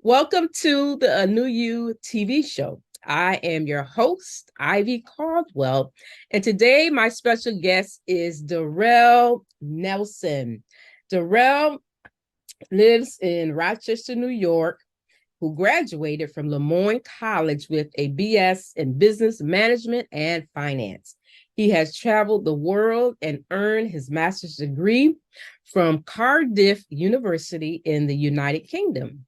Welcome to the ANew TV show. I am your host, Ivy Caldwell, and today my special guest is Derrell Nelson. Derrell lives in Rochester, New York, who graduated from Lemoyne College with a BS in Business Management and Finance. He has traveled the world and earned his master's degree from Cardiff University in the United Kingdom.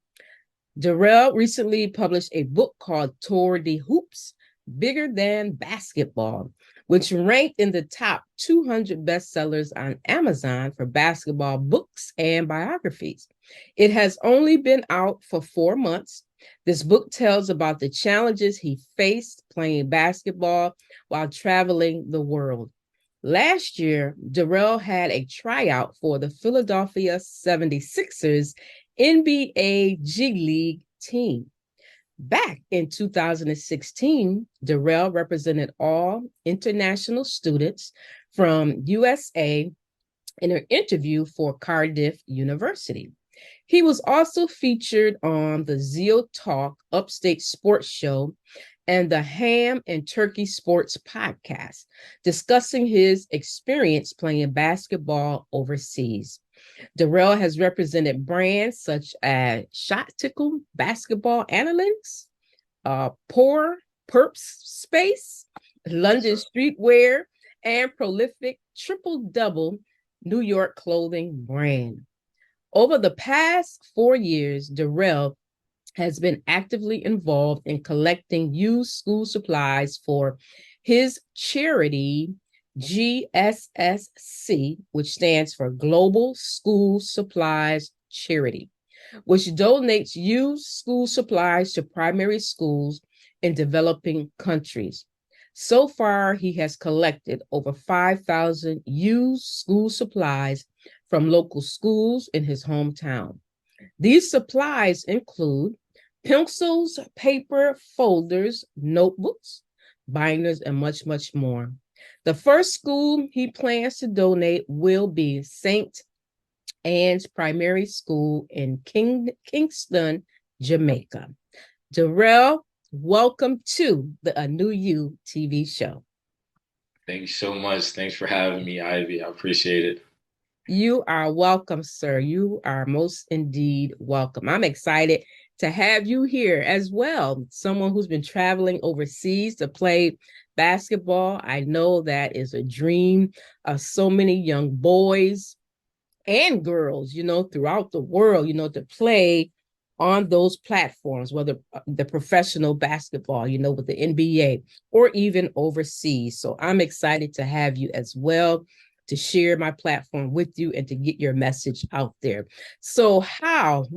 Derrell recently published a book called Tour de Hoops, Bigger Than Basketball, which ranked in the top 200 bestsellers on Amazon for basketball books and biographies. It has only been out for 4 months. This book tells about the challenges he faced playing basketball while traveling the world. Last year, Derrell had a tryout for the Philadelphia 76ers NBA G League team. Back in 2016, Derrell represented all international students from USA in an interview for Cardiff University. He was also featured on the Zeal Talk Upstate Sports Show and the Ham and Turkey Sports podcast, discussing his experience playing basketball overseas. Derrell has represented brands such as Shot Tickle Basketball Analytics, Poor Perps Space, London Streetwear, and prolific Triple Double New York clothing brand. Over the past 4 years, Derrell has been actively involved in collecting used school supplies for his charity, GSSC, which stands for Global School Supplies Charity, which donates used school supplies to primary schools in developing countries. So far, he has collected over 5,000 used school supplies from local schools in his hometown. These supplies include pencils, paper, folders, notebooks, binders, and much, much more. The first school he plans to donate will be St. Anne's Primary School in Kingston, Jamaica. Derrell, welcome to the ANew TV show. Thank you so much. Thanks for having me, Ivy. I appreciate it. You are welcome, sir. You are most indeed welcome. I'm excited to have you here as well. Someone who's been traveling overseas to play basketball. I know that is a dream of so many young boys and girls, throughout the world, to play on those platforms, whether the professional basketball, with the NBA or even overseas. So I'm excited to have you as well to share my platform with you and to get your message out there. So how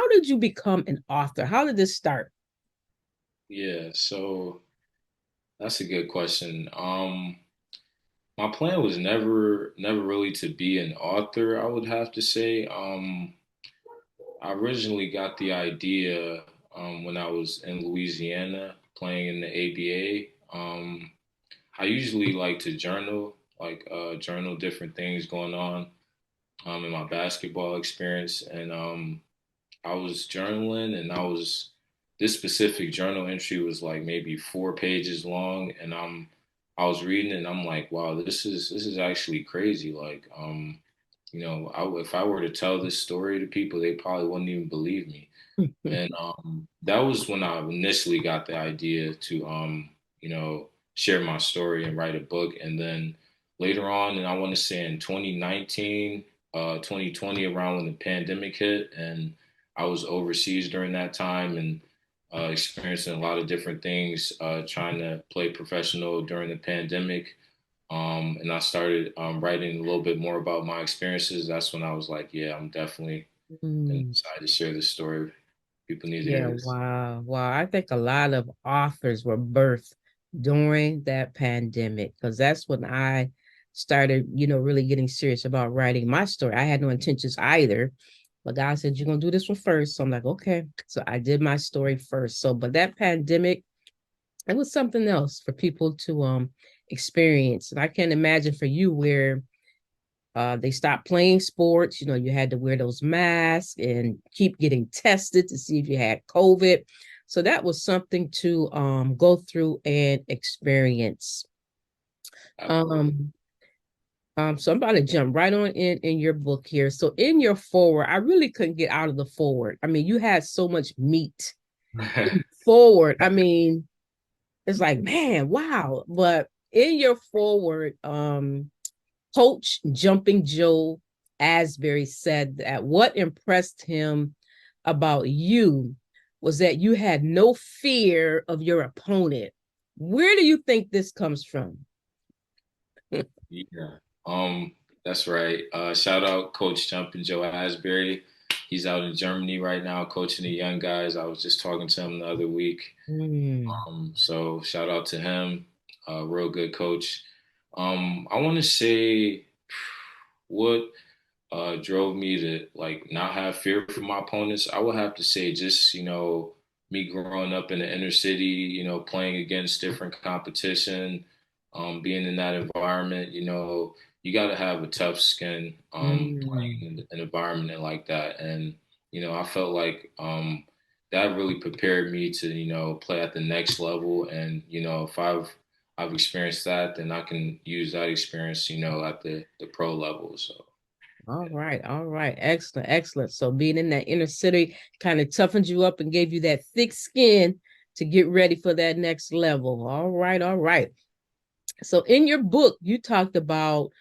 did you become an author? How did this start? Yeah, so that's a good question. My plan was never really to be an author, I would have to say. I originally got the idea when I was in Louisiana playing in the ABA. I usually like to journal, journal different things going on in my basketball experience. And I was journaling, and this specific journal entry was like maybe 4 pages long, and I was reading it, and I'm like, wow, this is actually crazy. If I were to tell this story to people, they probably wouldn't even believe me. And that was when I initially got the idea to share my story and write a book. And then later on, and I want to say in 2019, 2020, around when the pandemic hit, and I was overseas during that time and experiencing a lot of different things, trying to play professional during the pandemic. And I started writing a little bit more about my experiences. That's when I was like, yeah, I'm definitely going to Mm, decide to share this story. People need to yeah, hear this. wow. Wow. I think a lot of authors were birthed during that pandemic because that's when I started, really getting serious about writing my story. I had no intentions either. But God said, you're going to do this one first. So I'm like, okay. So I did my story first. So, but that pandemic, it was something else for people to experience. And I can't imagine for you where They stopped playing sports. You know, you had to wear those masks and keep getting tested to see if you had COVID. So that was something to go through and experience. Absolutely. Um, so I'm about to jump right on in your book here. So in your forward, I really couldn't get out of the forward. I mean, you had so much meat in forward. I mean, it's like, man, wow. But in your forward, Coach Jumping Joe Asbury said that what impressed him about you was that you had no fear of your opponent. Where do you think this comes from? Yeah. Um, that's right. Shout out Coach Jumpin' Joe Asbury. He's out in Germany right now coaching the young guys. I was just talking to him the other week. Mm, So shout out to him. Real good coach. I want to say what drove me to like not have fear for my opponents. I would have to say just, me growing up in the inner city, playing against different competition, being in that environment, you got to have a tough skin mm. playing in an environment like that. And, I felt like that really prepared me to, play at the next level. And, if I've experienced that, then I can use that experience, at the pro level. So. All right, all right. Excellent, excellent. So being in that inner city kind of toughened you up and gave you that thick skin to get ready for that next level. All right, all right. So in your book, you talked about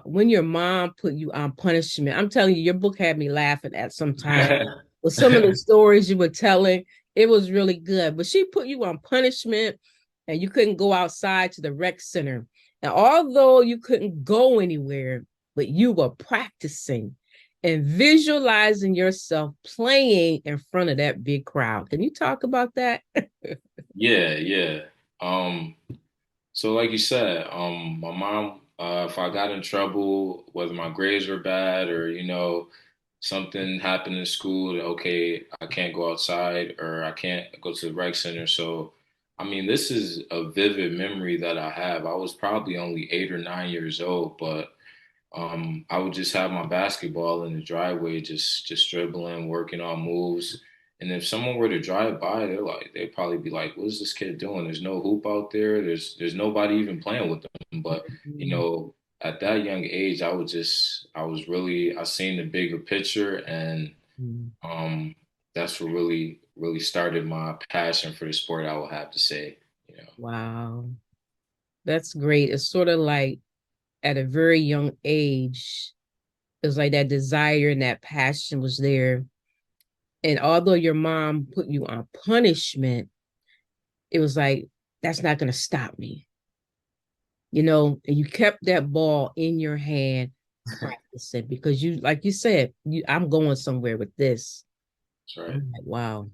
when your mom put you on punishment. I'm telling you, your book had me laughing at some time with some of the stories you were telling. It was really good. But she put you on punishment and you couldn't go outside to the rec center. And although you couldn't go anywhere, but you were practicing and visualizing yourself playing in front of that big crowd. Can you talk about that? Yeah, yeah. Um, so like you said, my mom, if I got in trouble, whether my grades were bad or, something happened in school, that, okay, I can't go outside or I can't go to the rec center. So, I mean, this is a vivid memory that I have. I was probably only 8 or 9 years old, but I would just have my basketball in the driveway, just dribbling, working on moves. And if someone were to drive by, they'd probably be like, "What is this kid doing? There's no hoop out there. There's nobody even playing with them." But at that young age, I seen the bigger picture, and um, that's what really started my passion for the sport. I would have to say, you know. Wow, that's great. It's sort of like at a very young age, it was like that desire and that passion was there. And although your mom put you on punishment, it was like, that's not going to stop me, and you kept that ball in your hand practicing because you, like you said, I'm going somewhere with this. That's right. I'm like, wow.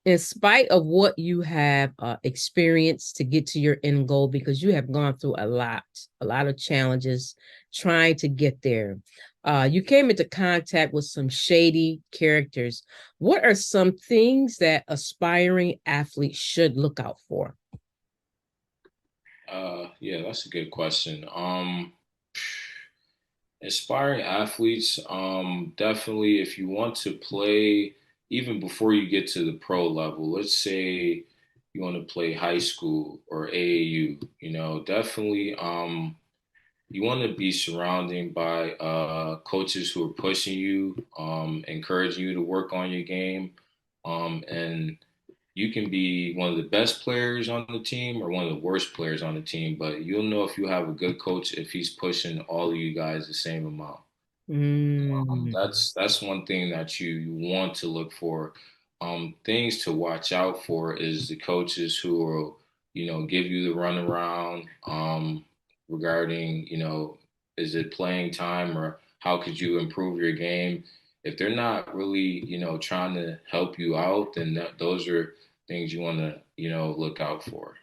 In spite of what you have experienced to get to your end goal, because you have gone through a lot of challenges trying to get there. You came into contact with some shady characters. What are some things that aspiring athletes should look out for? Yeah, that's a good question. Inspiring athletes, definitely if you want to play even before you get to the pro level, let's say you want to play high school or AAU, definitely you want to be surrounded by coaches who are pushing you, encouraging you to work on your game, and you can be one of the best players on the team or one of the worst players on the team, but you'll know if you have a good coach if he's pushing all of you guys the same amount. Mm, That's one thing that you want to look for. Things to watch out for is the coaches who will, give you the runaround regarding, is it playing time or how could you improve your game? If they're not really, trying to help you out, then those are things you want to, look out for.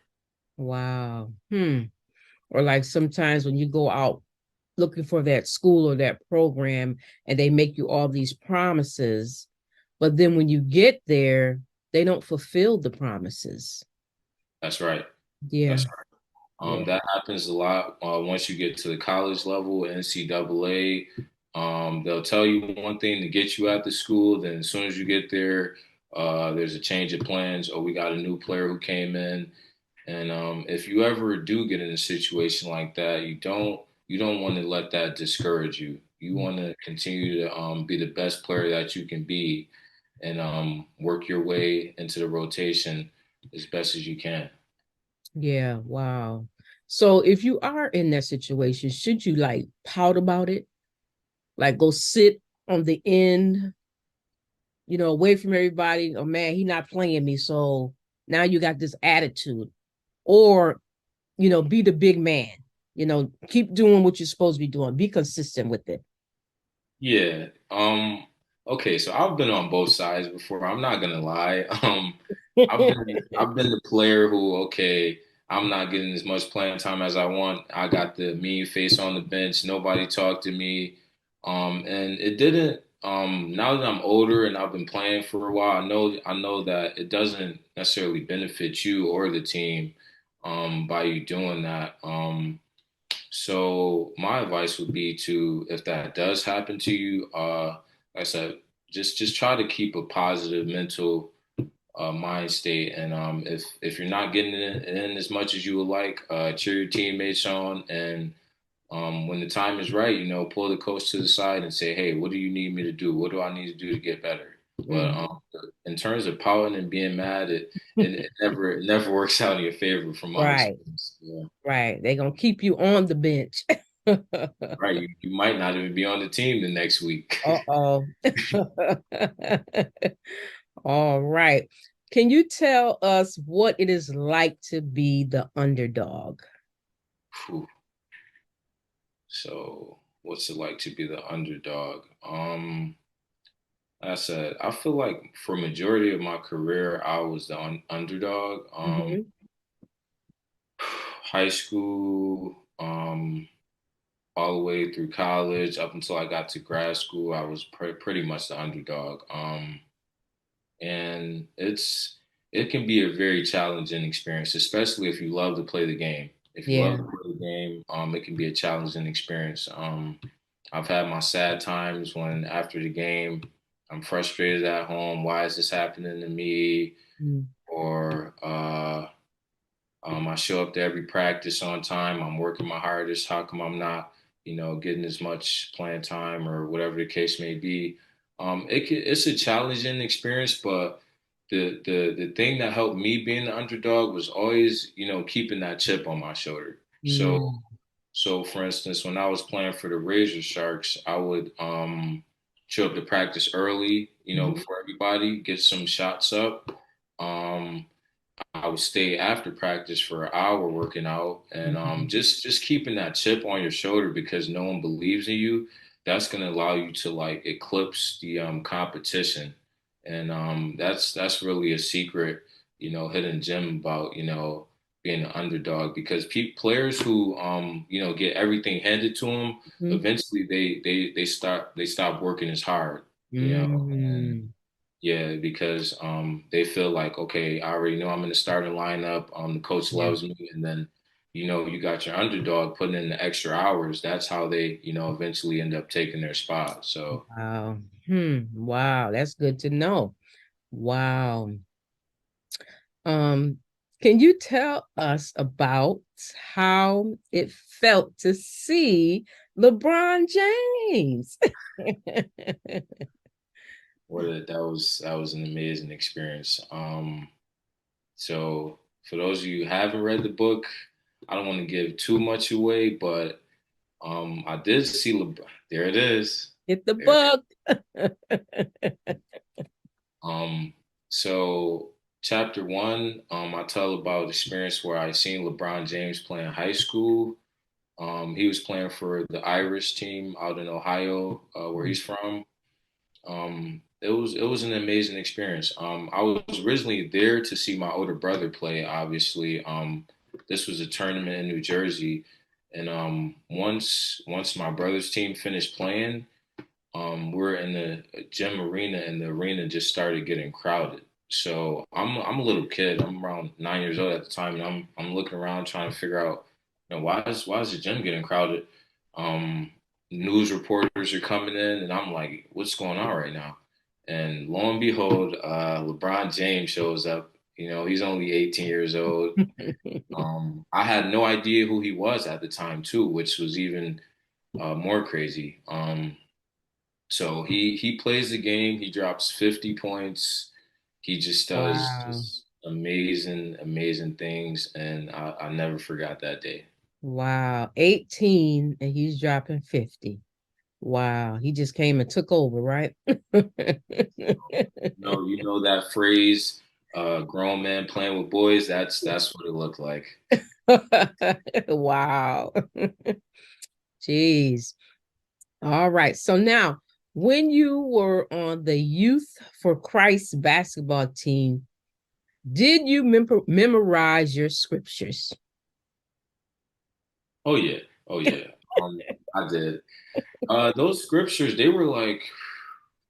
wow. Or like sometimes when you go out looking for that school or that program and they make you all these promises, but then when you get there, they don't fulfill the promises. That's right. Yeah. That's right. Yeah. That happens a lot once you get to the college level, NCAA. They'll tell you one thing to get you out the school, then as soon as you get there, there's a change of plans. Oh, we got a new player who came in, and if you ever do get in a situation like that, you don't want to let that discourage you. You want to continue to be the best player that you can be, and work your way into the rotation as best as you can. Yeah. Wow. So if you are in that situation, should you like pout about it? Like go sit on the end, away from everybody. Oh man, he not playing me. So now you got this attitude. Or, be the big man. Keep doing what you're supposed to be doing. Be consistent with it. Yeah. Okay, so I've been on both sides before. I'm not gonna lie. I've been the player who, okay, I'm not getting as much playing time as I want. I got the mean face on the bench. Nobody talked to me. And it didn't now that I'm older and I've been playing for a while, I know that it doesn't necessarily benefit you or the team by you doing that. So my advice would be to, if that does happen to you, like I said, just try to keep a positive mental mind state, and if you're not getting in as much as you would like, cheer your teammates on, and when the time is right, pull the coach to the side and say, hey, what do you need me to do? What do I need to do to get better? But Mhm. in terms of pouting and being mad, it never works out in your favor from my Right, experience. Yeah. right. They're gonna keep you on the bench. Right. You might not even be on the team the next week. Uh-oh. All right. Can you tell us what it is like to be the underdog? Phew. So, what's it like to be the underdog? Like I said, I feel like for majority of my career, I was the underdog. Hmm. High school, all the way through college, up until I got to grad school, I was pretty much the underdog. And it can be a very challenging experience, especially if you love to play the game. If you love Yeah. to play the game, it can be a challenging experience. I've had my sad times when after the game, I'm frustrated at home. Why is this happening to me? Mm. Or I show up to every practice on time. I'm working my hardest. How come I'm not, getting as much playing time or whatever the case may be? It's a challenging experience, but the thing that helped me being the underdog was always, keeping that chip on my shoulder. So Mm. so for instance, when I was playing for the Razor Sharks, I would show up to practice early, Mhm. before everybody, get some shots up. Um, I would stay after practice for an hour working out, and Mhm. just keeping that chip on your shoulder because no one believes in you. That's going to allow you to like eclipse the competition, and that's really a secret, hidden gem about being an underdog because players who get everything handed to them, Mhm. eventually they stop working as hard, and Mm. yeah, because they feel like, okay, I already know I'm in the starting lineup. The coach Yeah. loves me, and then you got your underdog putting in the extra hours. That's how they eventually end up taking their spot. So Wow. Wow. That's good to know. Wow. Um, can you tell us about how it felt to see LeBron James? that was an amazing experience. So for those of you who haven't read the book, I don't want to give too much away, but I did see LeBron. There it is. Hit the There. book. Um, so chapter one, I tell about experience where I seen LeBron James playing high school. He was playing for the Irish team out in Ohio, where he's from. It was an amazing experience. I was originally there to see my older brother play. Obviously, this was a tournament in New Jersey, and once my brother's team finished playing, we're in the gym arena, and the arena just started getting crowded. So I'm a little kid. I'm around 9 years old at the time, and I'm looking around trying to figure out, why is the gym getting crowded? Um, News reporters are coming in, and I'm like, what's going on right now? And lo and behold, LeBron James shows up. He's only 18 years old. I had no idea who he was at the time too, which was even more crazy. So he plays the game. He drops 50 points. He just does Wow. just amazing, amazing things, and I never forgot that day. Wow. 18 and he's dropping 50. Wow. He just came and took over, right? You know that phrase, "grown man playing with boys." That's what it looked like. Wow. Jeez. All right. So now, when you were on the Youth for Christ basketball team, did you memorize your scriptures? Oh yeah, oh yeah. I did. Those scriptures, they were like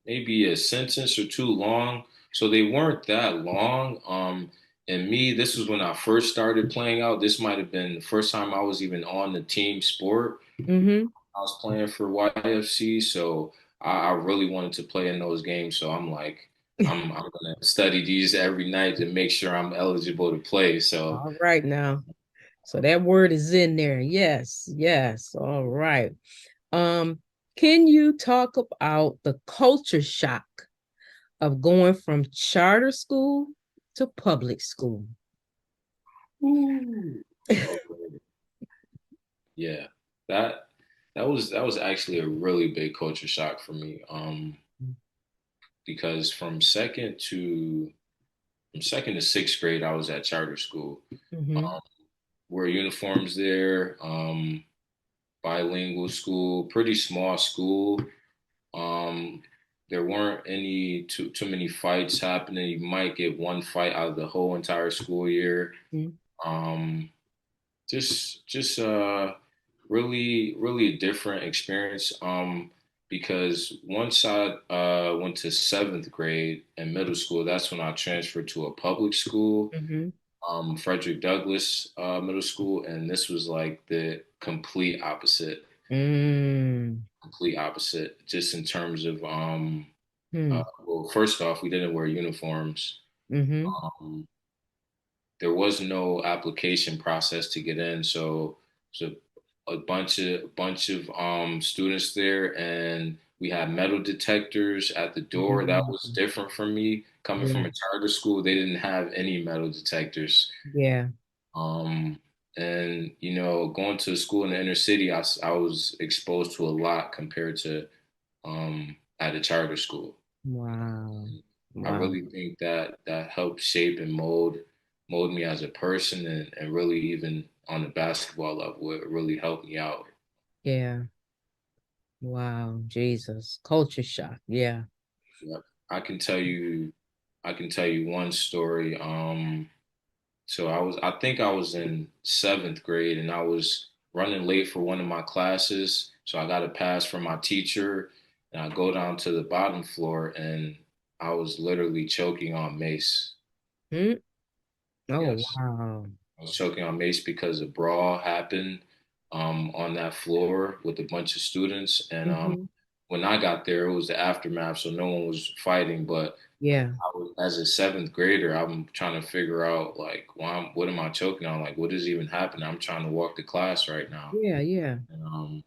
maybe a sentence or two long, so they weren't that long. And me, this was when I first started playing out. This might have been the first time I was even on the team sport. Mm-hmm. I was playing for YFC, so I really wanted to play in those games. So I'm like, I'm gonna study these every night to make sure I'm eligible to play. So All right now. So that word is in there. Yes, yes. All right. Um, can you talk about the culture shock of going from charter school to public school? ooh, okay, yeah, that that was actually a really big culture shock for me. Because from second to sixth grade, I was at charter school. Mm-hmm. Um, Wore uniforms there. Bilingual school, pretty small school. Um, there weren't any too many fights happening. You might get one fight out of the whole entire school year. Um, just really really a different experience. Because once I went to seventh grade in middle school, that's when I transferred to a public school, Mm-hmm. Frederick Douglass Middle School, and this was like the complete opposite. Mm. Complete opposite, just in terms of Hmm. well, first off, we didn't wear uniforms. Mm-hmm. Um, there was no application process to get in, so a bunch of students there, and we had metal detectors at the door. That was Mm. different for me coming from Yeah. a charter school. They didn't have any metal detectors. Yeah. Um, and going to school in the inner city, I was exposed to a lot compared to at a charter school. Wow. I Wow. really think that helped shape and mold me as a person, and really even on the basketball level, it really helped me out. Yeah. Wow. Jesus. Culture shock. Yeah. Yep. I can tell you I can tell you one story. So I think I was in seventh grade, and I was running late for one of my classes. So I got a pass from my teacher, and I go down to the bottom floor, and I was literally choking on mace. Mm. Oh, Yes. wow. I was choking on mace because a brawl happened on that floor with a bunch of students. And Mm-hmm. when I got there, it was the aftermath, so no one was fighting. But Yeah. as a seventh grader, I'm trying to figure out like, what am I choking on? Like, what is even happening? I'm trying to walk to class right now, Yeah. Yeah. and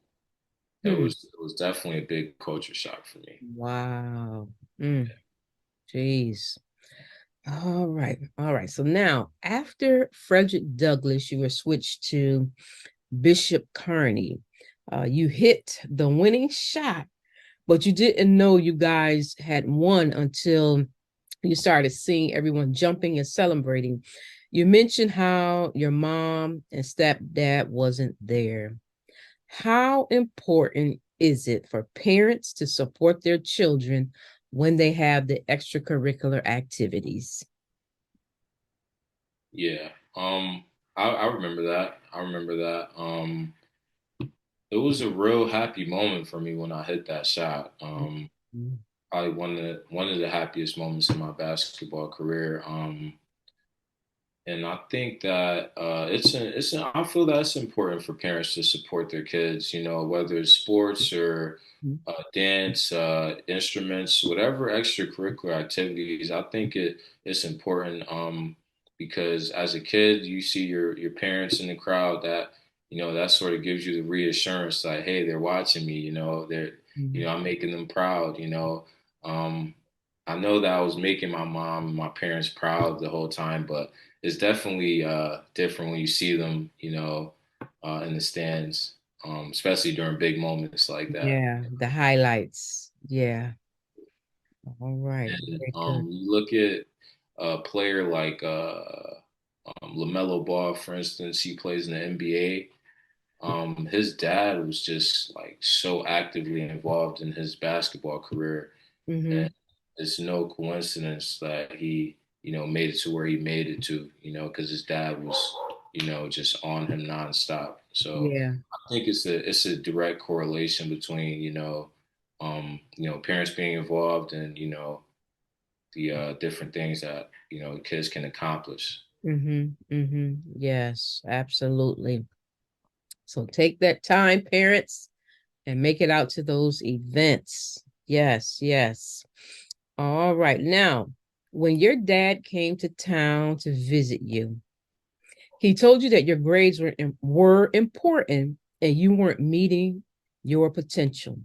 it Hmm. was it was definitely a big culture shock for me. Wow. Mm. Jeez. All right. All right. So now, after Frederick Douglass, you were switched to Bishop Kearney. You hit the winning shot, but you didn't know you guys had won until you started seeing everyone jumping and celebrating. You mentioned how your mom and stepdad wasn't there. How important is it for parents to support their children when they have the extracurricular activities? Yeah. I remember that. I remember that. It was a real happy moment for me when I hit that shot. probably one of the happiest moments in my basketball career. And I think that I feel that it's important for parents to support their kids, whether it's sports or dance, instruments, whatever extracurricular activities. I think it's important because as a kid, you see your parents in the crowd that sort of gives you the reassurance like, hey, they're watching me, Mhm. I'm making them proud. Um, I know that I was making my mom and my parents proud the whole time, but it's definitely different when you see them, in the stands, especially during big moments like that. Yeah, the highlights. Yeah. All right. And Very good. you look at a player like LaMelo Ball, for instance. He plays in the NBA. His dad was just like so actively involved in his basketball career, Mm-hmm. and it's no coincidence that he, made it to where he made it to, because his dad was, just on him nonstop. So Yeah. I think it's a direct correlation between, parents being involved and, the different things that, kids can accomplish. Mm-hmm. Mm-hmm. Yes, absolutely. So take that time, parents, and make it out to those events. Yes, yes. All right. Now, when your dad came to town to visit you, he told you that your grades were important and you weren't meeting your potential.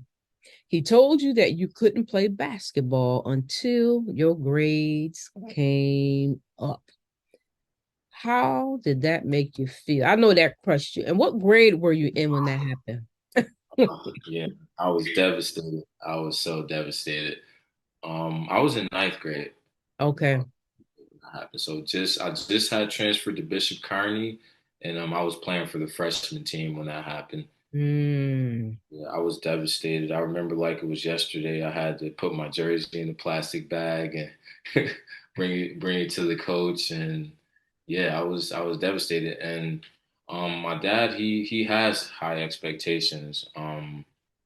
He told you that you couldn't play basketball until your grades came up. How did that make you feel? I know that crushed you. And what grade were you in when that happened? Yeah, I was devastated. I was so devastated. I was in ninth grade. Okay. Uh, happened. So I just had transferred to Bishop Kearney, and I was playing for the freshman team when that happened. Mm, Yeah, I was devastated. I remember like it was yesterday. I had to put my jersey in a plastic bag and bring it to the coach, and yeah, I was devastated. And my dad he has high expectations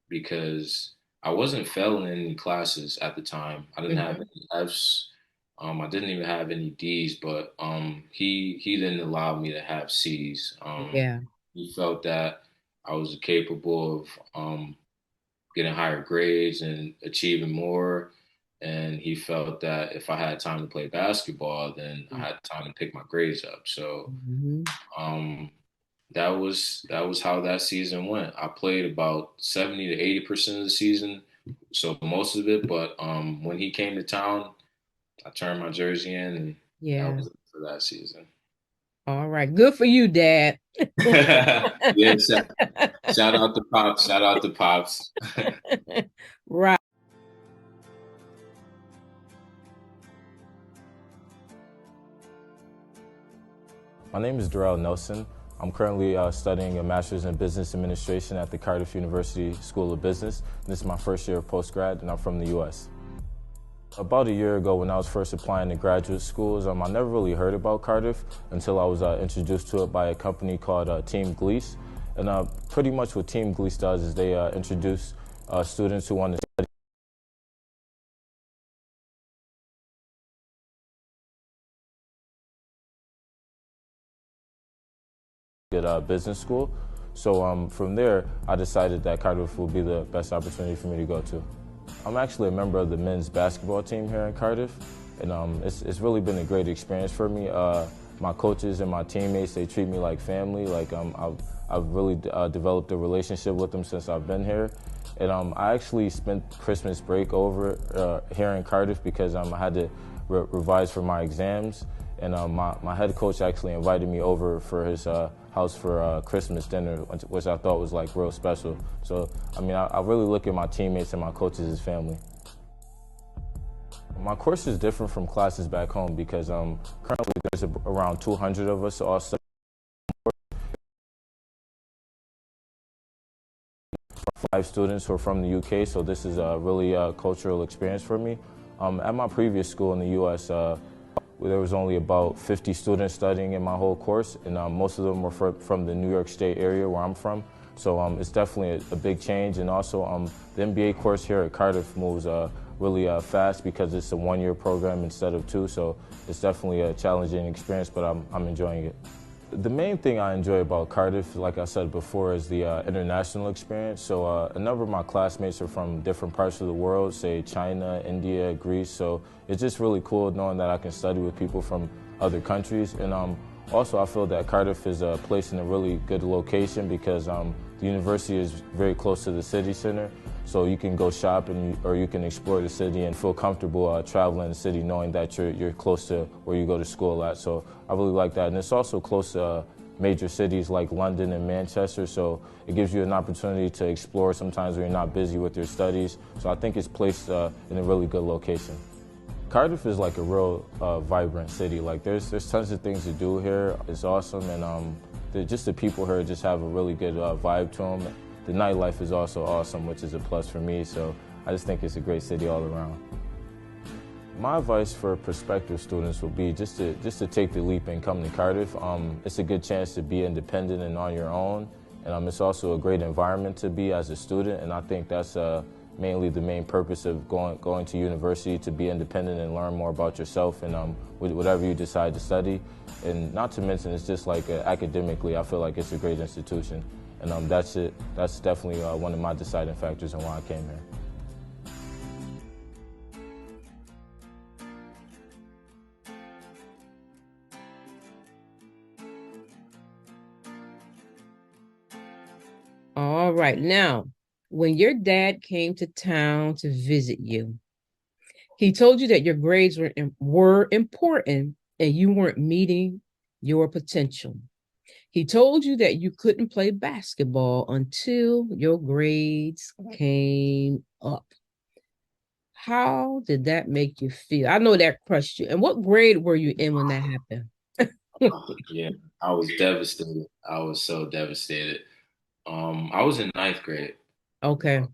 because I wasn't failing in any classes at the time. I didn't have mhm. any Fs. I didn't even have any Ds, but he didn't allow me to have Cs. Yeah. He felt that I was capable of getting higher grades and achieving more. And he felt that if I had time to play basketball, then I had time to pick my grades up. So Mhm. um, that was how that season went. I played about 70 to 80% of the season, so most of it. But when he came to town, I turned my jersey in, and that Yeah. was it for that season. All right. Good for you, Dad. Yeah, shout out to Pops. Shout out to Pops. Right. My name is Derrell Nelson. I'm currently studying a master's in business administration at the Cardiff University School of Business. This is my first year of postgrad, and I'm from the U.S. About a year ago, when I was first applying to graduate schools, I never really heard about Cardiff until I was introduced to it by a company called Team Glees. And pretty much what Team Glees does is they introduce students who want to study at business school. So from there, I decided that Cardiff would be the best opportunity for me to go to. I'm actually a member of the men's basketball team here in Cardiff, and it's really been a great experience for me. My coaches and my teammates, they treat me like family. Like I've really developed a relationship with them since I've been here. And I actually spent Christmas break over here in Cardiff because I had to revise for my exams. And my head coach actually invited me over for his house for Christmas dinner, which I thought was like real special. So, I really look at my teammates and my coaches as family. My course is different from classes back home because currently there's around 200 of us all studying, 5 students who are from the UK, so this is a really cultural experience for me. At my previous school in the US, there was only about 50 students studying in my whole course, and most of them were from the New York State area where I'm from. So it's definitely a big change, and also the MBA course here at Cardiff moves really fast because it's a 1-year program instead of 2. So it's definitely a challenging experience, but I'm enjoying it. The main thing I enjoy about Cardiff, like I said before, is the international experience. So a number of my classmates are from different parts of the world, say China, India, Greece. So it's just really cool knowing that I can study with people from other countries. And also, I feel that Cardiff is placed in a really good location because the university is very close to the city center. So you can go shop or you can explore the city and feel comfortable traveling the city knowing that you're close to where you go to school at. So I really like that. And it's also close to major cities like London and Manchester. So it gives you an opportunity to explore sometimes when you're not busy with your studies. So I think it's placed in a really good location. Cardiff is like a real vibrant city. Like there's tons of things to do here. It's awesome, and just the people here just have a really good vibe to them. The nightlife is also awesome, which is a plus for me. So I just think it's a great city all around. My advice for prospective students would be just to take the leap and come to Cardiff. It's a good chance to be independent and on your own, and it's also a great environment to be as a student. And I think that's mainly the main purpose of going to university, to be independent and learn more about yourself and whatever you decide to study. And not to mention, it's just like academically, I feel like it's a great institution. And that's definitely one of my deciding factors in why I came here. All right. Now, when your dad came to town to visit you, he told you that your grades were important and you weren't meeting your potential. He told you that you couldn't play basketball until your grades came up. How did that make you feel? I know that crushed you. And what grade were you in when that happened? Yeah, I was devastated. I was so devastated. I was in ninth grade. Okay.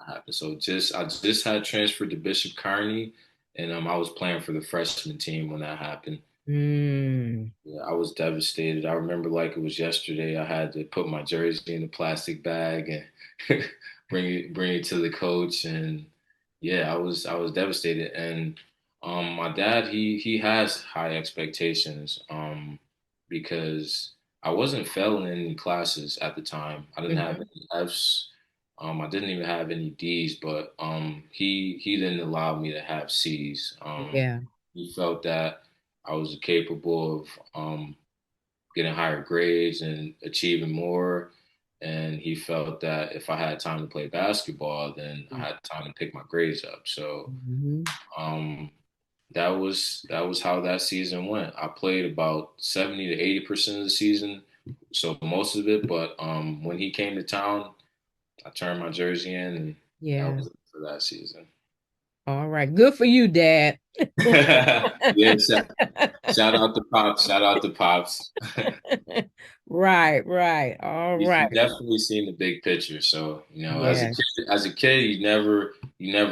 Happened. So I just had transferred to Bishop Kearney, and I was playing for the freshman team when that happened. Mm, Yeah, I was devastated. I remember like it was yesterday. I had to put my jersey in a plastic bag and bring it to the coach, and yeah, I was devastated. And my dad he has high expectations because I wasn't failing in any classes at the time. I didn't have mhm. any Fs. I didn't even have any D's, but he didn't allow me to have C's. Yeah. He felt that I was capable of getting higher grades and achieving more. And he felt that if I had time to play basketball, then I had time to pick my grades up. So Mhm. um, that was how that season went. I played about 70 to 80% of the season, so most of it. But when he came to town, I turned my jersey in, and that Yeah. was it for that season. All right. Good for you, Dad. Yeah, shout out to Pops. Shout out to Pops. Right, right. All He right. definitely seen the big picture. So, Yeah. as a kid, you never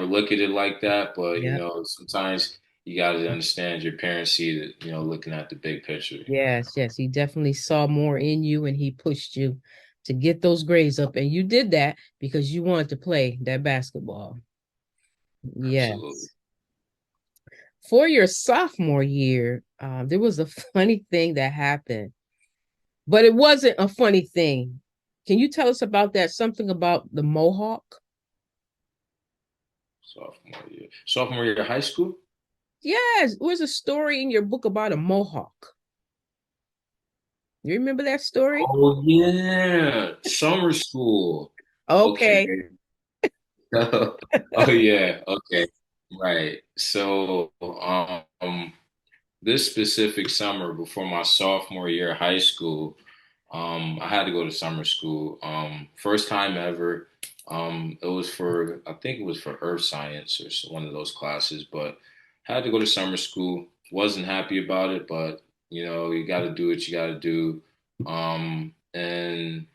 look at it like that. But Yep. sometimes you got to understand your parents see that looking at the big picture. Yes, yes. He definitely saw more in you and he pushed you to get those grades up. And you did that because you wanted to play that basketball. Absolutely. Yes. For your sophomore year, there was a funny thing that happened, but it wasn't a funny thing. Can you tell us about that? Something about the Mohawk? Sophomore year of high school. Yes, it was a story in your book about a Mohawk. You remember that story? Oh yeah, summer school. Okay. Okay. Oh yeah. Okay. Right. So this specific summer before my sophomore year of high school, I had to go to summer school. First time ever. It was I think it was for earth science or one of those classes, but had to go to summer school. Wasn't happy about it, but you got to do what you got to do. And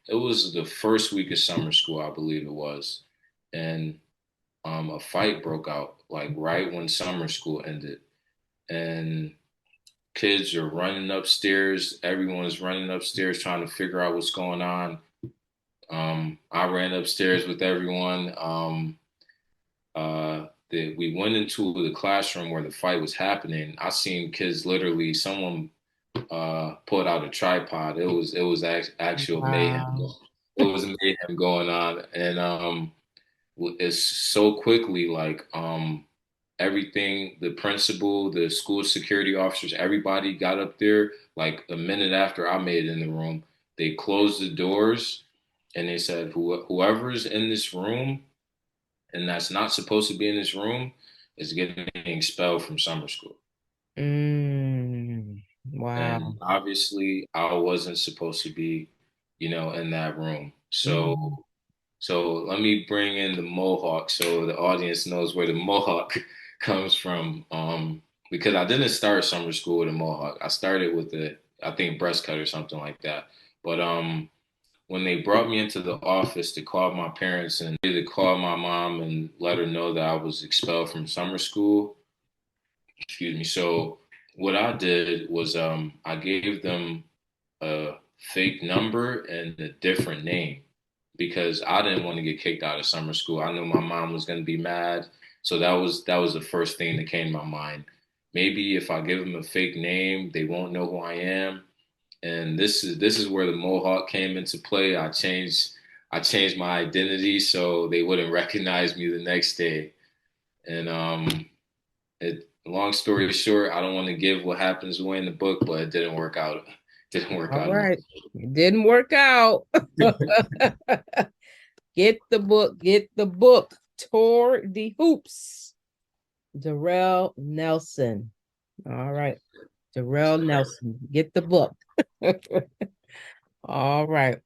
it was the first week of summer school, I believe it was, and a fight broke out like right when summer school ended, and kids are running upstairs. Everyone's running upstairs trying to figure out what's going on. I ran upstairs with everyone. we went into the classroom where the fight was happening. I seen kids literally, someone pulled out a tripod. It was actual mayhem. Wow. It was mayhem going on, and it's so quickly like everything. The principal, the school security officers, everybody got up there like a minute after I made it in the room. They closed the doors and they said, whoever's in this room and that's not supposed to be in this room is getting expelled from summer school. Mm, And wow. obviously, I wasn't supposed to be, in that room. Mhm. So let me bring in the Mohawk so the audience knows where the Mohawk comes from. Because I didn't start summer school with a Mohawk. I started with I think breast cut or something like that. But when they brought me into the office to call my parents and to call my mom and let her know that I was expelled from summer school, excuse me. So what I did was I gave them a fake number and a different name because I didn't want to get kicked out of summer school. I knew my mom was going to be mad. So that was the first thing that came to my mind. Maybe if I give them a fake name, they won't know who I am. And this is where the Mohawk came into play. I changed my identity so they wouldn't recognize me the next day. And long story short, I don't want to give what happens away in the book, but it didn't work out. Didn't work All out. right. It didn't work out. Get the book. Get the book. Tore the hoops. Derrell Nelson. All right. Derrell Nelson. Get the book. All right.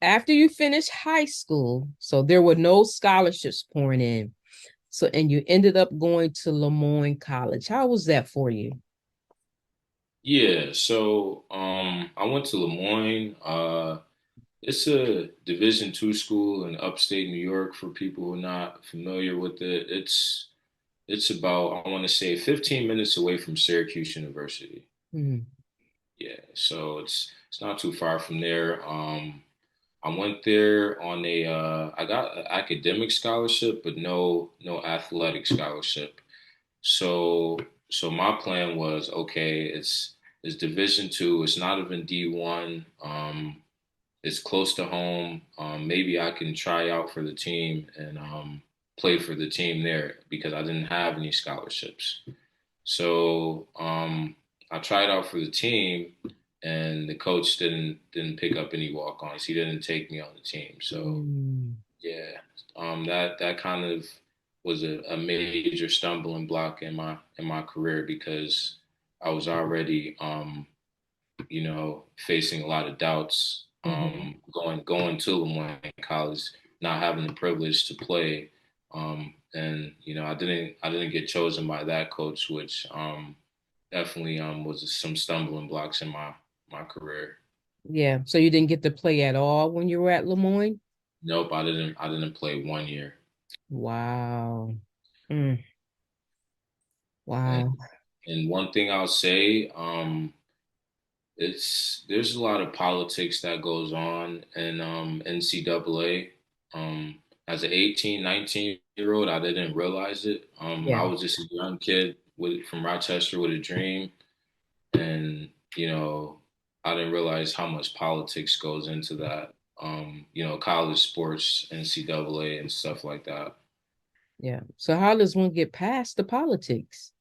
After you finished high school, so there were no scholarships pouring in. So, and you ended up going to Lemoyne College. How was that for you? Yeah, so I went to Lemoyne. It's a Division II school in upstate New York for people who are not familiar with it. It's about, I want to say, 15 minutes away from Syracuse University. Mhm. Yeah, so it's not too far from there. I went there on I got an academic scholarship, but no athletic scholarship. So so my plan was, okay, it's Division II. It's not even D1. It's close to home. Maybe I can try out for the team and play for the team there because I didn't have any scholarships. So I tried out for the team, and the coach didn't pick up any walk-ons. He didn't take me on the team. So Mm. yeah, that kind of was a major stumbling block in my career because I was already facing a lot of doubts Mhm. going to Lemoyne College, not having the privilege to play. And I didn't get chosen by that coach, which definitely was some stumbling blocks in my career. Yeah. So you didn't get to play at all when you were at Lemoyne? Nope, I didn't play 1 year. Wow. Mm. And Wow. and one thing I'll say, there's a lot of politics that goes on in NCAA. As an 18, 19-year old, I didn't realize it. I Yeah. was just a young kid from Rochester with a dream, and I didn't realize how much politics goes into that. College sports, NCAA, and stuff like that. Yeah. So how does one get past the politics?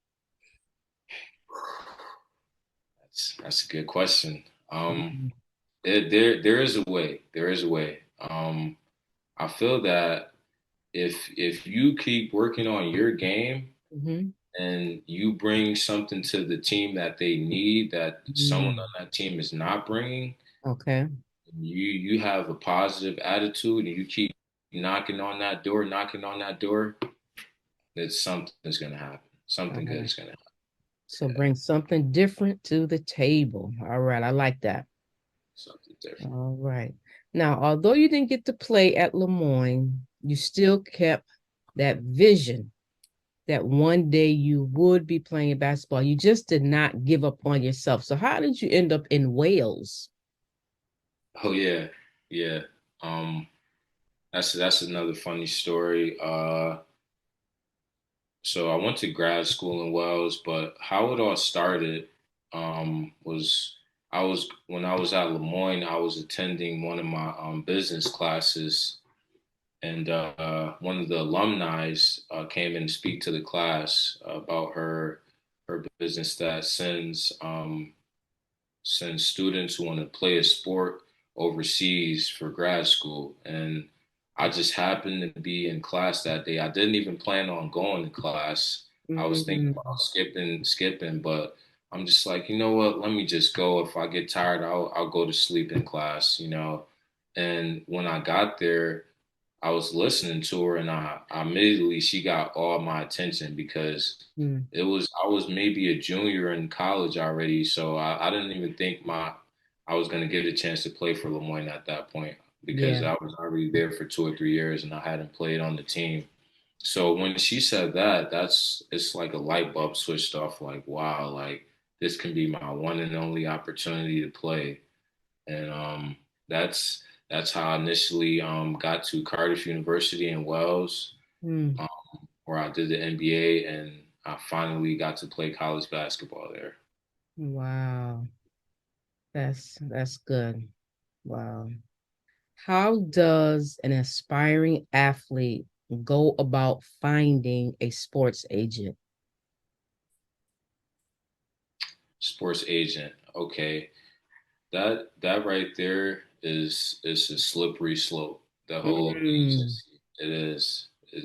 That's a good question. Mhm. There is a way. There is a way. I feel that if you keep working on your game Mhm. and you bring something to the team that they need that someone Mm. on that team is not bringing, Okay. you have a positive attitude and you keep knocking on that door, that something's gonna happen. All Something good right. is gonna happen. So Yeah, bring something different to the table. All right. I like that. something different. All right. Now, although you didn't get to play at Lemoyne, you still kept that vision that one day you would be playing basketball. You just did not give up on yourself. So how did you end up in Wales? Oh yeah, yeah. Um, that's another funny story. So I went to grad school in Wells, but how it all started was when I was at Lemoyne, I was attending one of my business classes, and one of the alumni came in to speak to the class about her business that sends students who want to play a sport overseas for grad school. And I just happened to be in class that day. I didn't even plan on going to class. I was thinking Mm, about skipping, but I'm just like, you know what? Let me just go. If I get tired, I'll go to sleep in class, you know. And when I got there, I was listening to her, and I immediately she got all my attention because mm, I was maybe a junior in college already, so I didn't even think I was gonna get a chance to play for Lemoyne at that point because yeah. I was already there for 2 or 3 years and I hadn't played on the team. So when she said that, it's like a light bulb switched off. Like, wow, like this can be my one and only opportunity to play, and that's how I initially got to Cardiff University in Wales, Mm, um, where I did the NBA, and I finally got to play college basketball there. wow. That's good. Wow. How does an aspiring athlete go about finding a sports agent? Sports agent, okay, that right there is a slippery slope. The whole Mm, agency, it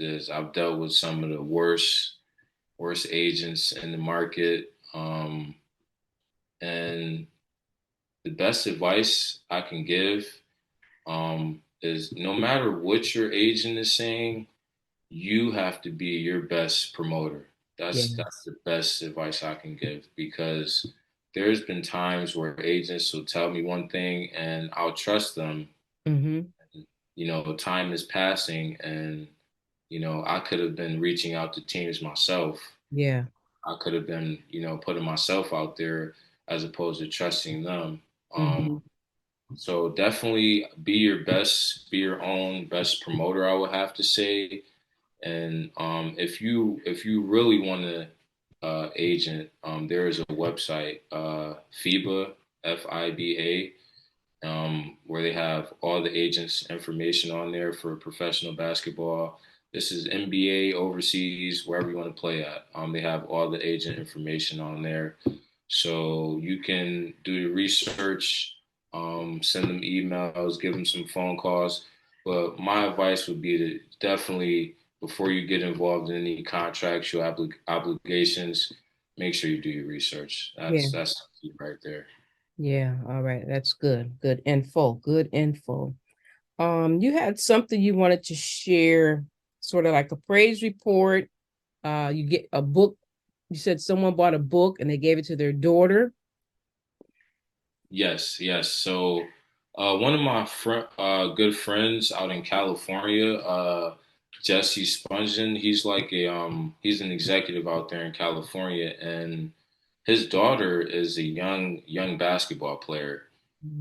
is. I've dealt with some of the worst agents in the market, and the best advice I can give is no matter what your agent is saying, you have to be your best promoter. That's yes. the best advice I can give because there's been times where agents will tell me one thing and I'll trust them. Mm-hmm. You know, time is passing and I could have been reaching out to teams myself. Yeah. I could have been, putting myself out there as opposed to trusting them. Um, Mm-hmm. So definitely be your own best promoter, I would have to say. And if you really want to agent, there is a website, FIBA, FIBA, where they have all the agents' information on there for professional basketball. This is NBA overseas, wherever you want to play at. They have all the agent information on there. So you can do your research, send them emails, give them some phone calls. But my advice would be to definitely, before you get involved in any contractual obligations, make sure you do your research. Yeah. That's the key right there. Yeah. All right. That's good. Good info. Good info. You had something you wanted to share, sort of like a praise report. You get a book. You said someone bought a book and they gave it to their daughter. Yes, yes. So, one of my good friends out in California, Jesse Spungen, he's an executive out there in California, and his daughter is a young basketball player,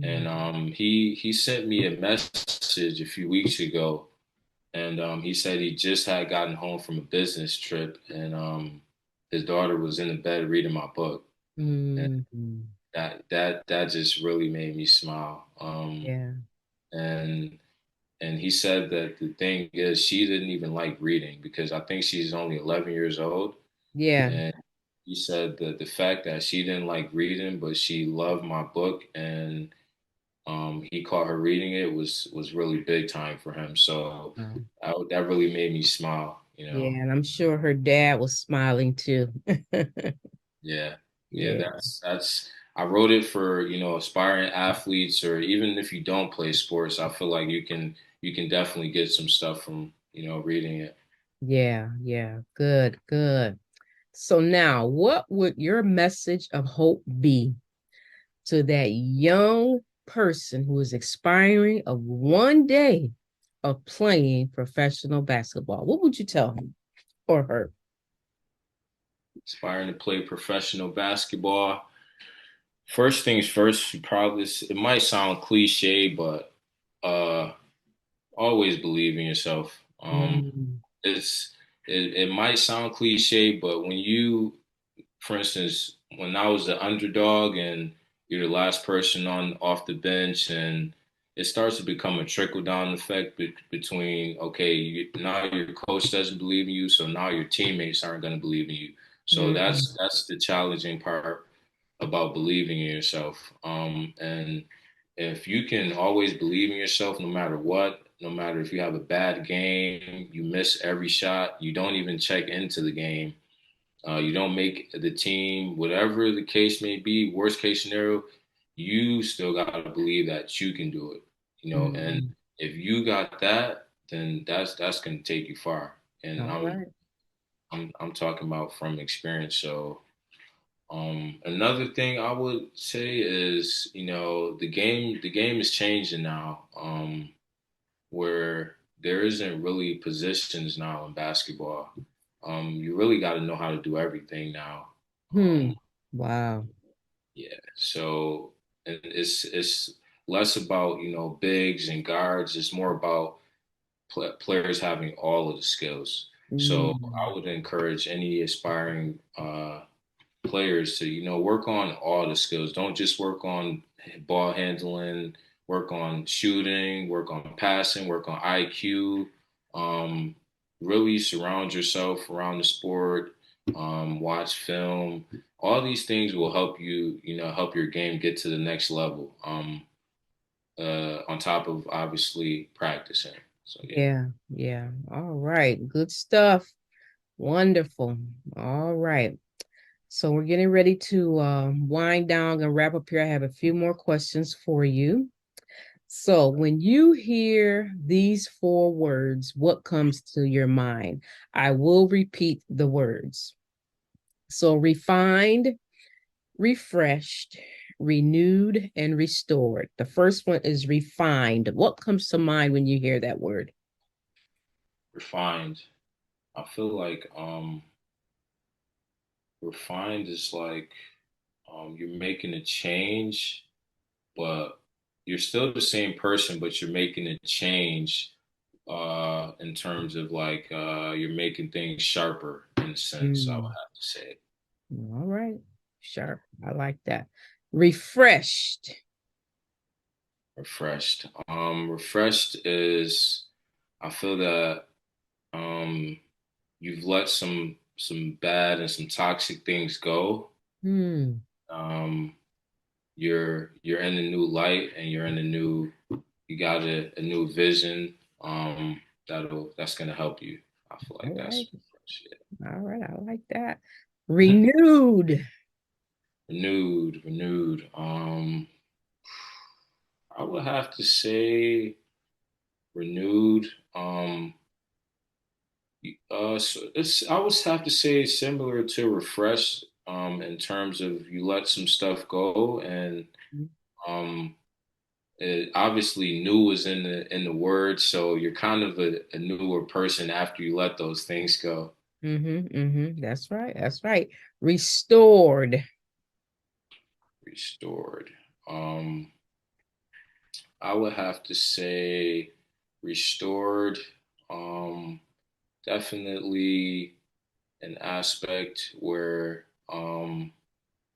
and Mm, he sent me a message a few weeks ago, and he said he just had gotten home from a business trip, and his daughter was in the bed reading my book mm, that just really made me smile. yeah. And he said that the thing is she didn't even like reading because I think she's only 11 years old. Yeah. And he said that the fact that she didn't like reading, but she loved my book, and he caught her reading it was really big time for him. So Oh, that really made me smile. yeah. And I'm sure her dad was smiling too. Yeah, yeah, Yeah. that's I wrote it for, aspiring athletes or even if you don't play sports, I feel like you can definitely get some stuff from, reading it. Yeah. Yeah. Good. Good. So now, what would your message of hope be to that young person who is expiring of one day of playing professional basketball? What would you tell him or her? Aspiring to play professional basketball. First things first, it might sound cliche, but uh always believe in yourself. Mm, It's it might sound cliche, but when you, for instance, when I was the underdog and you're the last person on off the bench, and it starts to become a trickle down effect between, okay, now your coach doesn't believe in you, so now your teammates aren't going to believe in you. So Mm, that's the challenging part about believing in yourself. And if you can always believe in yourself, no matter what, no matter if you have a bad game, you miss every shot, you don't even check into the game, you don't make the team, whatever the case may be, worst case scenario, you still got to believe that you can do it. And mm. if you got that, then that's going to take you far. And All right. I'm talking about from experience. So another thing I would say is, the game is changing now, where there isn't really positions now in basketball. You really got to know how to do everything now. Hmm. Um, Wow. yeah, so and it's less about bigs and guards. It's more about players having all of the skills. So Mm. I would encourage any aspiring players to work on all the skills. Don't just work on ball handling. Work on shooting. Work on passing. Work on IQ. Um, really surround yourself around the sport. Watch film. All these things will help you. Help your game get to the next level. On top of obviously practicing. So yeah. Yeah. Yeah. All right. Good stuff. Wonderful. All right. So we're getting ready to wind down and wrap up here. I have a few more questions for you. So when you hear these four words, what comes to your mind? I will repeat the words. So refined, refreshed, renewed, and restored. The first one is refined. What comes to mind when you hear that word? Refined. I feel like refined is like you're making a change, but you're still the same person, but you're making a change in terms of like you're making things sharper in a sense, I would Mm, have to say. all right. Sharp. I like that. Refreshed. Refreshed. Refreshed is, I feel that um, you've let some bad and some toxic things go. Hmm. Um, you're in a new light, and you're in a new you got a new vision that's gonna help you. I feel like All that's right. shit. All right. I like that. Renewed. Renewed. I would have to say renewed. So I would have to say similar to refresh. In terms of you let some stuff go, and um, obviously new is in the word, so you're kind of a newer person after you let those things go. Mm-hmm, mm-hmm. That's right. That's right. Restored. Restored. Um, I would have to say restored. Um, Definitely an aspect where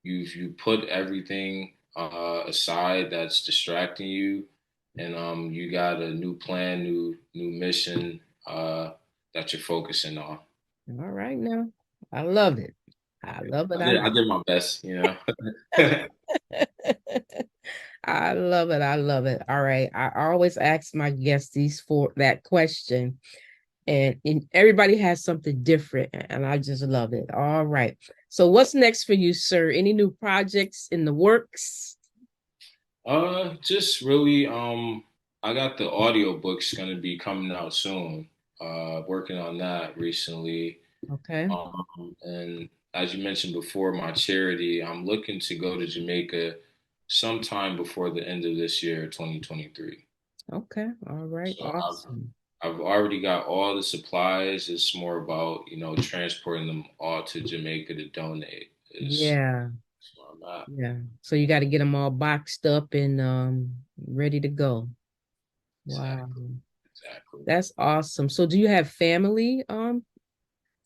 you put everything aside that's distracting you, and you got a new plan, new mission that you're focusing on. All right now. I love it. I love it. I I did I love did my best. it. I love it. I love it. All right. I always ask my guests these for that question. And everybody has something different. And I just love it. All right. So what's next for you, sir? Any new projects in the works? Just really, I got the audio books gonna be coming out soon. Working on that recently. Okay. And as you mentioned before, my charity, I'm looking to go to Jamaica sometime before the end of this year, 2023. Okay. All right. So Awesome. I've already got all the supplies. It's more about, transporting them all to Jamaica to donate is Yeah. where I'm at. Yeah. So you got to get them all boxed up and ready to go. Wow. Exactly. Exactly. That's awesome. So do you have family?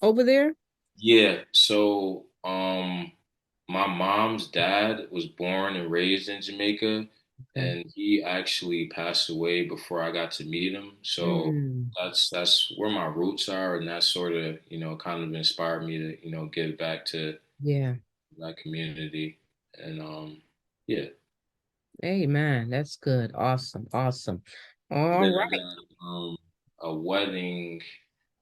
over there? Yeah, so my mom's dad was born and raised in Jamaica, Okay. and he actually passed away before I got to meet him. So Mm, that's where my roots are, and that sort of, kind of inspired me to, give back to yeah. that community. And yeah. Hey, man, that's good. Awesome. Awesome. And All then I right. got a wedding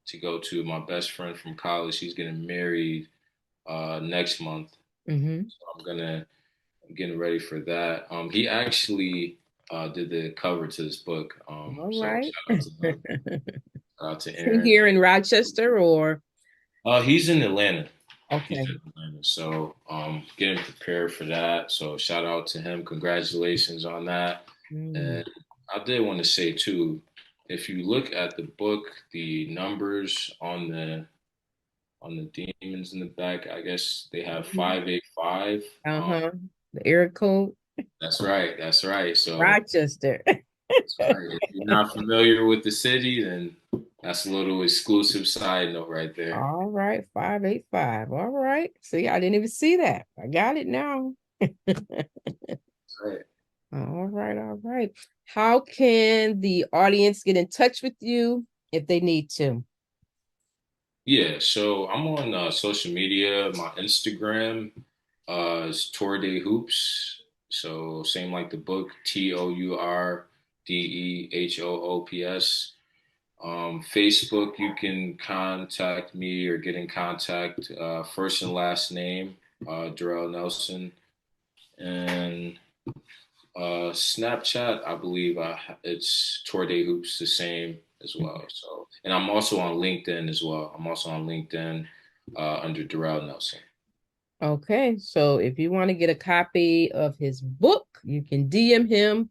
to go to. My best friend from college, she's getting married next month. Mm-hmm. So I'm getting ready for that. He actually did the cover to this book. All So right. shout out to him. Shout out to Aaron. Here in Rochester or He's in Atlanta. He's okay. in Atlanta. So getting prepared for that. So shout out to him. Congratulations on that. Mm, And I did want to say too, if you look at the book, the numbers on the demons in the back, I guess they have mhm. 585. Uh-huh. The area code, That's right. That's right. So Rochester. that's right. If you're not familiar with the city, then that's a little exclusive side note right there. All right, 585. All right. See, I didn't even see that. I got it now. That's right. All right, all right. How can the audience get in touch with you if they need to? Yeah, so I'm on social media. My Instagram is Tour de Hoops. So same like the book, TourDehoops. Facebook, you can contact me or get in contact. First and last name, Derrell Nelson, and Snapchat, I believe it's Tour de Hoops, the same as well. So, and I'm also on LinkedIn as well. I'm also on LinkedIn under Derrell Nelson. Okay, so if you want to get a copy of his book, you can DM him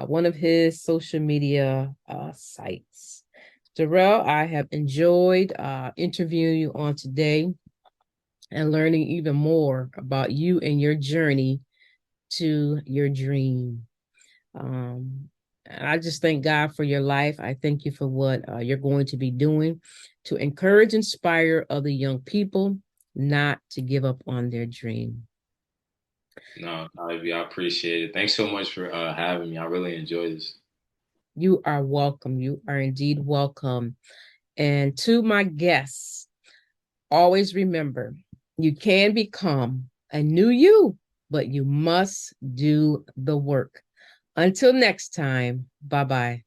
one of his social media sites. Darrell, I have enjoyed interviewing you on today and learning even more about you and your journey to your dream. Um, and I just thank God for your life. I thank you for what you're going to be doing to encourage, inspire other young people not to give up on their dream. No, Ivy, I appreciate it. Thanks so much for having me. I really enjoyed this. You are welcome. You are indeed welcome. And to my guests, always remember you can become a new you, but you must do the work. Until next time, bye bye.